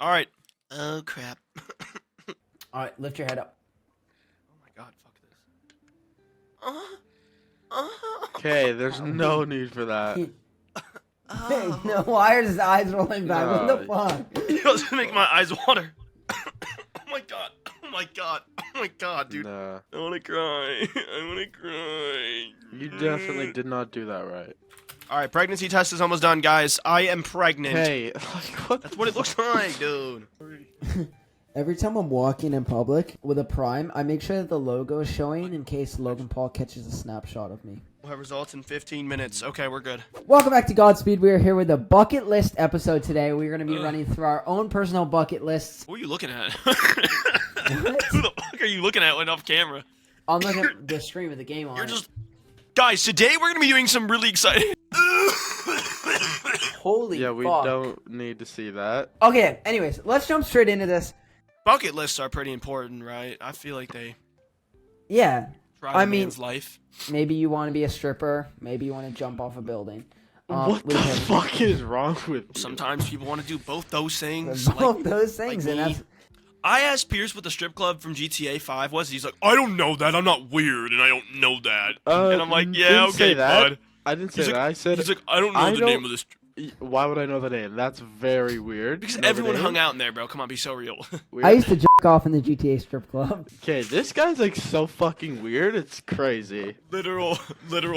All right. Oh crap. All right, lift your head up. Oh my god, fuck this. Okay, there's no need for that. Hey, no, why are his eyes rolling back? What the fuck? It doesn't make my eyes water. Oh my god. Oh my god. Oh my god, dude. Nah. I wanna cry. I wanna cry. You definitely did not do that right. Alright, pregnancy test is almost done, guys. I am pregnant. Hey, like what? That's what it looks like, dude. Every time I'm walking in public with a Prime, I make sure that the logo is showing in case Logan Paul catches a snapshot of me. We'll have results in 15 minutes. Okay, we're good. Welcome back to GodSpeed. We are here with a bucket list episode today. We're going to be running through our own personal bucket lists. What are you looking at? What? Who the fuck are you looking at when off camera? I'm looking at the stream of the game on You're it. just... Guys, today we're going to be doing some really exciting... Holy Yeah, we fuck. don't need to see that. Okay, anyways, let's jump straight into this. Bucket lists are pretty important, right? I feel like they Yeah, drive I a mean- man's life. maybe you want to be a stripper. Maybe you want to jump off a building. What we the can- fuck is wrong with you? Sometimes people want to do both those things. Both those things, like and me. that's... I asked Pierce what the strip club from GTA 5 was. He's like, I don't know that. I'm not weird, and I don't know that. And I'm like, yeah, didn't say okay, that. bud. I didn't say He's that. like, I said he's like, I don't know I the don't- name of this. Why would I know the name? That's very weird. Because Know the everyone name? hung out in there, bro. Come on, be so real. Weird. I used to jerk off in the GTA strip club. Okay, this guy's like so fucking weird. It's crazy. literal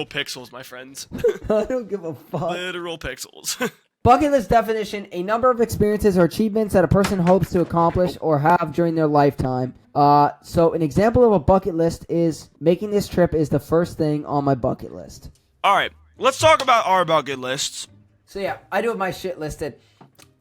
pixels, my friends. I don't give a fuck. Literal pixels. Bucket list definition: a number of experiences or achievements that a person hopes to accomplish or have during their lifetime. So an example of a bucket list is making this trip is the first thing on my bucket list. All right, let's talk about our bucket lists. So yeah, I do have my shit listed.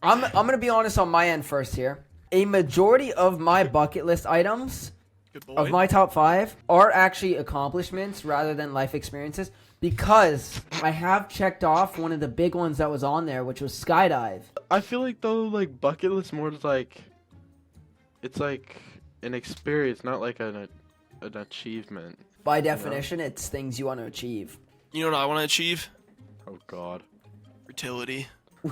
I'm gonna be honest on my end first here. A majority of my bucket list items Good boy. of my top 5 are actually accomplishments rather than life experiences because I have checked off one of the big ones that was on there, which was skydive. I feel like though, like bucket list more is like, it's like an experience, not like an achievement. By definition, it's things you want to achieve. You know what I want to achieve? Oh God. Fertility.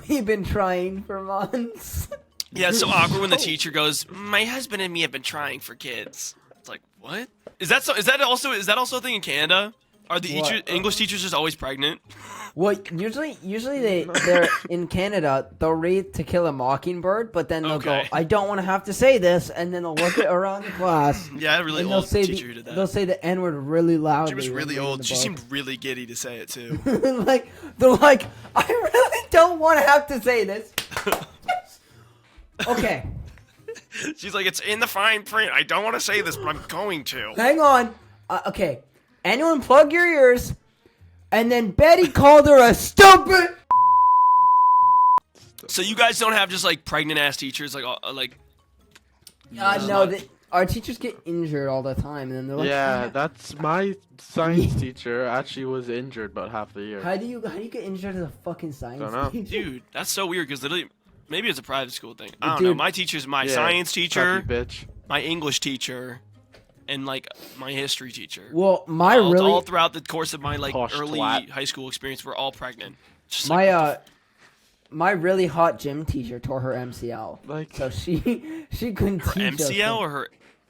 We've been trying for months. Yeah, it's so awkward when the teacher goes, "My husband and me have been trying for kids." It's like, what? Is that also a thing in Canada? Are the What? English teachers just always pregnant? Well, usually they're in Canada. They'll read To Kill a Mockingbird, but then they'll Okay. go, "I don't want to have to say this," and then they'll look at around the class. Yeah, a really And old say teacher who did they'll that. say the N word really loudly. She was when really reading old. the She book. seemed really giddy to say it too. like they're like, I really don't want to have to say this. Okay, She's like, "It's in the fine print. I don't want to say this, but I'm going to." hang on. Okay, anyone plug your ears. And then Betty called her a stupid. So you guys don't have just like pregnant ass teachers, like No, our teachers get injured all the time, and then they're like, Yeah, that's my science teacher. Actually, was injured about half the year. How do you get injured as a fucking science Don't know. teacher? dude, that's so weird because literally, maybe it's a private school thing. I don't know. Dude. My teacher's my Yeah, science teacher, crappy bitch. my English teacher, and like my history teacher. Well, my all, really all throughout the course of my like Posh early twat. high school experience, we're all pregnant. Just like, my really hot gym teacher tore her MCL, Like, so she couldn't her teach us. MCL or her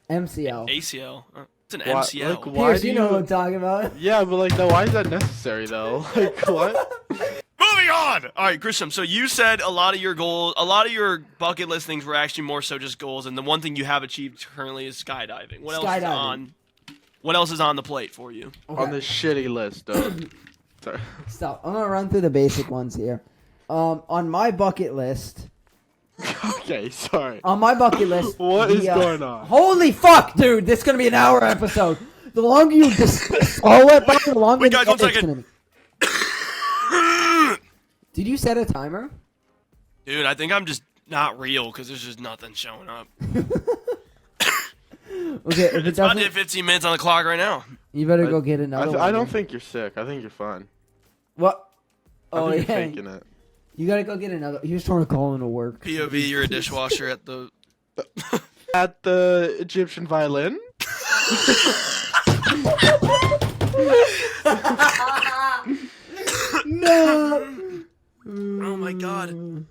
MCL. ACL? It's an Why- MCL. like, why Pierce, do you know you- what I'm talking about. yeah, but like, now why is that necessary though? Like, what? Moving on. All right, Grisham. So you said a lot of your goals, a lot of your bucket list things were actually more so just goals, and the one thing you have achieved currently is skydiving. What else is Skydiving. on? What else is on the plate for you? On this shitty list, though. Sorry. Stop. I'm gonna run through the basic ones here. On my bucket list. Okay, sorry. On my bucket list. What is going on? Holy fuck, dude! This is gonna be an hour episode. The longer you just swallow it, bro, the longer Wait, guys, the one edit's second. gonna be. Did you set a timer? Dude, I think I'm just not real because there's just nothing showing up. Okay, if it It's about to doesn't, hit 15 minutes on the clock right now. you better go get another one. I don't think you're sick. I think you're fine. What? I Oh think yeah. you're faking it. You gotta go get another. He was trying to call into work. POV, you're a dishwasher at the. At the Egyptian violin? No. Oh my god.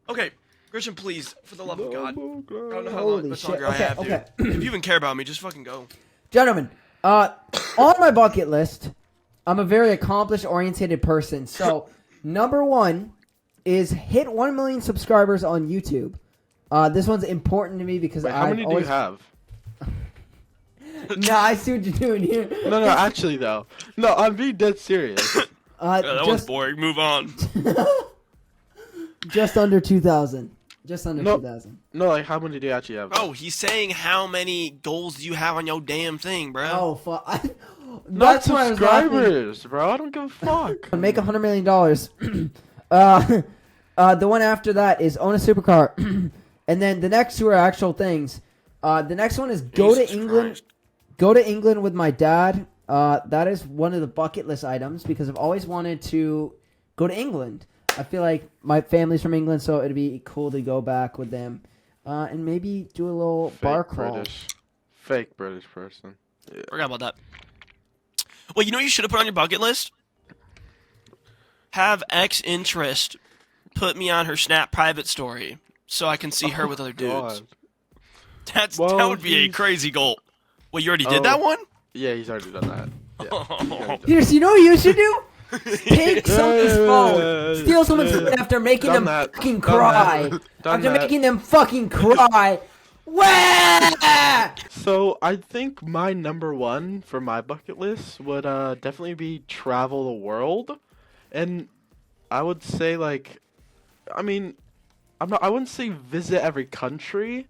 Okay, Christian, please, for the love of God. I don't know how Holy much shit. longer I have, dude. Okay. If you even care about me, just fucking go. Gentlemen, on my bucket list, I'm a very accomplished-oriented person. So, number 1 is hit 1 million subscribers on YouTube. This one's important to me because Wait, how many do you have? No, I see what you're doing here. No, actually though. No, I'm being dead serious. That was boring. Move on. Just under 2,000. Just under No. 2,000. No, like how many do you actually have? Oh, he's saying how many goals do you have on your damn thing, bro? Oh, fuck. Not That's why I was laughing. subscribers, bro. I don't give a fuck. Make $100 million. The one after that is own a supercar. And then the next two are actual things. The next one is go to Jesus England. Christ. Go to England with my dad. That is one of the bucket list items because I've always wanted to go to England. I feel like my family's from England, so it'd be cool to go back with them. And maybe do a little bar crawl. Fake British person. Yeah. Forgot about that. Well, you know what you should have put on your bucket list? Have ex interest put me on her Snap private story so I can see her with other dudes. God. That would be a crazy goal. Well, you already did that one? Yeah, he's already done that. Yeah. Oh. Here's, you know what you should do? Take someone's phone, steal someone's phone after making them fucking cry. After making them fucking cry. Wah! So I think my number 1 for my bucket list would definitely be travel the world, and I would say like, I mean, I wouldn't say visit every country,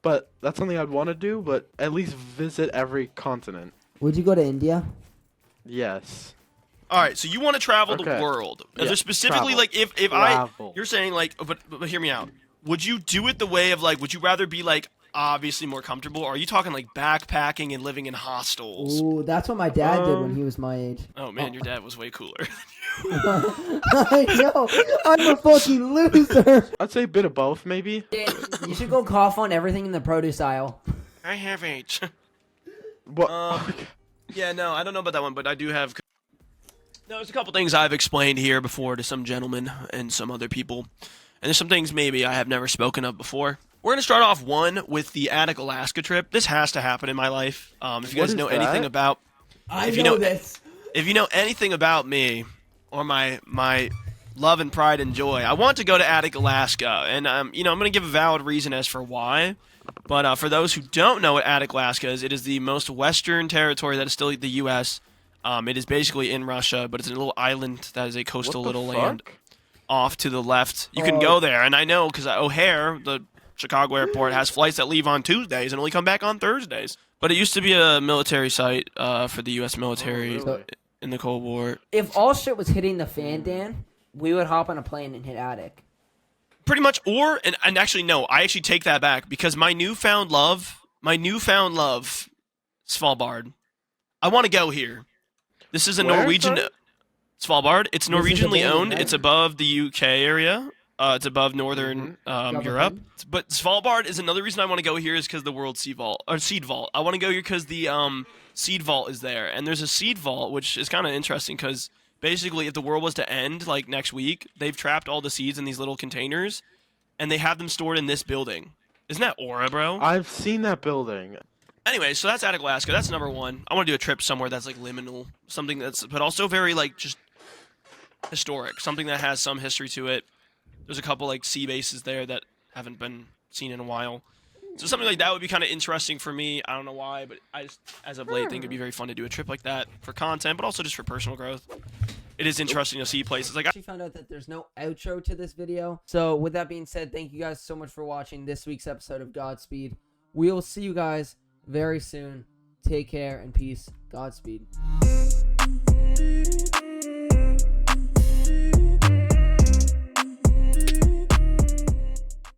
but that's something I'd want to do. But at least visit every continent. Would you go to India? Yes. All right, so you want to travel the Okay. world. Yeah, There's specifically, travel. like, if Travel. you're saying, like, but hear me out. Would you do it the way of, like, would you rather be, like, obviously more comfortable, or are you talking, like, backpacking and living in hostels? Ooh, that's what my dad did when he was my age. Oh, man, your dad was way cooler. I know. I'm a fucking loser. I'd say a bit of both, maybe. You should go cough on everything in the produce aisle. I have AIDS. What? Yeah, no, I don't know about that one, but I do have... No, there's a couple things I've explained here before to some gentlemen and some other people. And there's some things maybe I have never spoken of before. We're going to start off, one, with the Attic, Alaska trip. This has to happen in my life. If you guys know anything about... I know this. If you know anything about me or my love and pride and joy, I want to go to Attic, Alaska. And, I'm going to give a valid reason as for why. But for those who don't know what Attic, Alaska is, it is the most western territory that is still the U.S., it is basically in Russia, but it's a little island that is a coastal little land off to the left. You can go there, and I know because O'Hare, the Chicago airport, has flights that leave on Tuesdays and only come back on Thursdays. But it used to be a military site for the U.S. military in the Cold War. If all shit was hitting the fan, Dan, we would hop on a plane and hit Attic. Pretty much, and actually, no, I actually take that back because my newfound love, Svalbard, I want to go here. This is a Norwegian... Svalbard. It's Norwegianly owned. It's above the UK area. It's above northern Europe. But Svalbard is another reason I want to go here is because the World Seed Vault. I want to go here because the Seed Vault is there. And there's a Seed Vault, which is kind of interesting because basically if the world was to end like next week, they've trapped all the seeds in these little containers and they have them stored in this building. Isn't that aura, bro? I've seen that building. Anyway, so that's Attic, Alaska. That's number 1. I want to do a trip somewhere that's like liminal, something that's, but also very like just historic, something that has some history to it. There's a couple like sea bases there that haven't been seen in a while. So something like that would be kind of interesting for me. I don't know why, but I just, as of late, think it'd be very fun to do a trip like that for content, but also just for personal growth. It is interesting to see places like. I actually found out that there's no outro to this video. So with that being said, thank you guys so much for watching this week's episode of GodSpeed. We will see you guys very soon. Take care and peace. GodSpeed.